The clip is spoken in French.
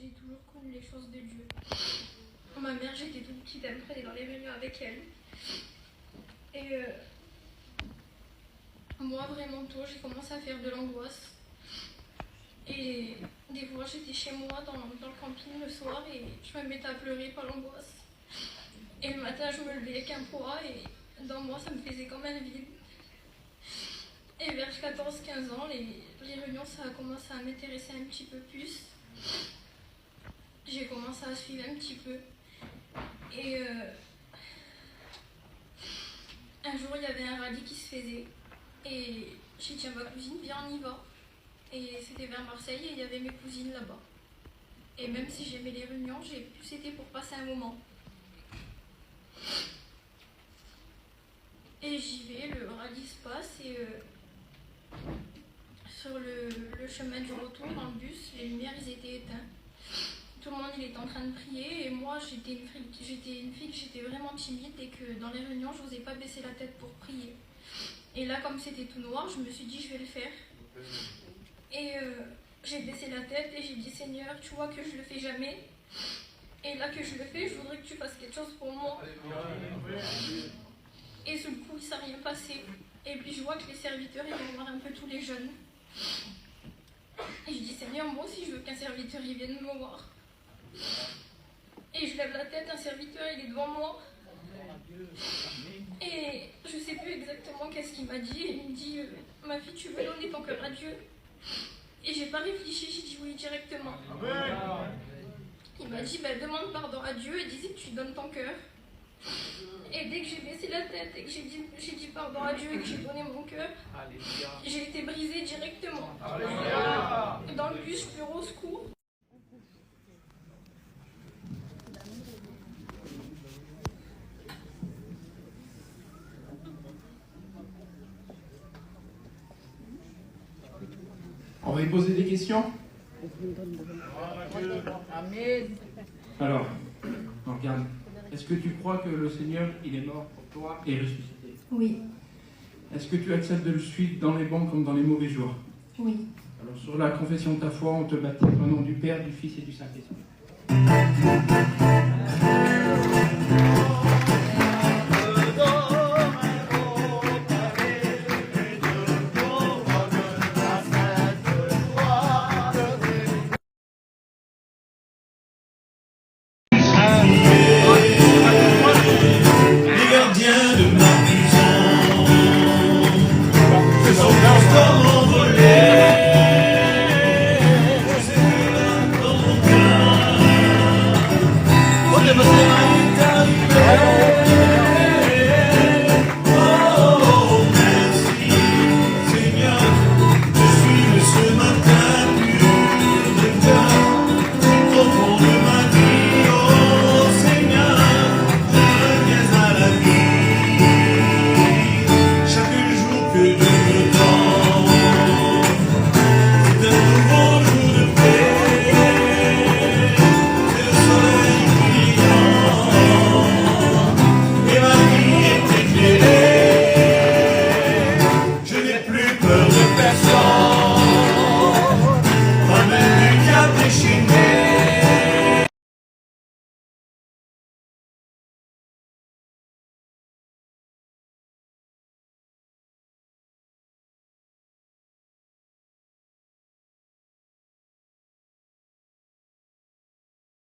j'ai toujours connu les choses de Dieu. Ma mère, j'étais toute petite, elle me prenait dans les réunions avec elle. Et moi, vraiment tôt, j'ai commencé à faire de l'angoisse. Et des fois, j'étais chez moi dans le camping le soir et je me mettais à pleurer par l'angoisse. Et le matin, je me levais avec un poids et dans moi, ça me faisait comme un vide. Et vers 14-15 ans, les réunions, ça a commencé à m'intéresser un petit peu plus. J'ai commencé à suivre un petit peu. Et un jour, il y avait un rallye qui se faisait. Et j'ai dit à ma cousine, viens, on y va. Et c'était vers Marseille et il y avait mes cousines là-bas. Et même si j'aimais les réunions, j'ai plus été pour passer un moment. Et j'y vais, le rallye se passe et sur le chemin du retour dans le bus, les lumières ils étaient éteintes. Tout le monde il était en train de prier et moi j'étais une fille que j'étais vraiment timide et que dans les réunions je n'osais pas baisser la tête pour prier. Et là comme c'était tout noir, je me suis dit je vais le faire. Et j'ai baissé la tête et j'ai dit Seigneur, tu vois que je le fais jamais. Et là que je le fais, je voudrais que tu fasses quelque chose pour moi. Et sur le coup, il ne s'est rien passé. Et puis je vois que les serviteurs, ils vont voir un peu tous les jeunes. Et je dis Seigneur, moi aussi je veux qu'un serviteur il vienne me voir. Et je lève la tête, un serviteur il est devant moi. Et je ne sais plus exactement qu'est-ce qu'il m'a dit. Il me dit ma fille, tu veux donner ton cœur à Dieu? Et j'ai pas réfléchi, j'ai dit oui directement. Il m'a dit demande pardon à Dieu et dis que tu donnes ton cœur. Et dès que j'ai baissé la tête et que j'ai dit pardon à Dieu et que j'ai donné mon cœur, j'ai été brisée directement. Dans le bus, je pleure au secours. On va lui poser des questions. Alors, on regarde. Est-ce que tu crois que le Seigneur, il est mort pour toi et ressuscité? Oui. Est-ce que tu acceptes de le suivre dans les bons comme dans les mauvais jours? Oui. Alors, sur la confession de ta foi, on te baptise au nom du Père, du Fils et du Saint-Esprit.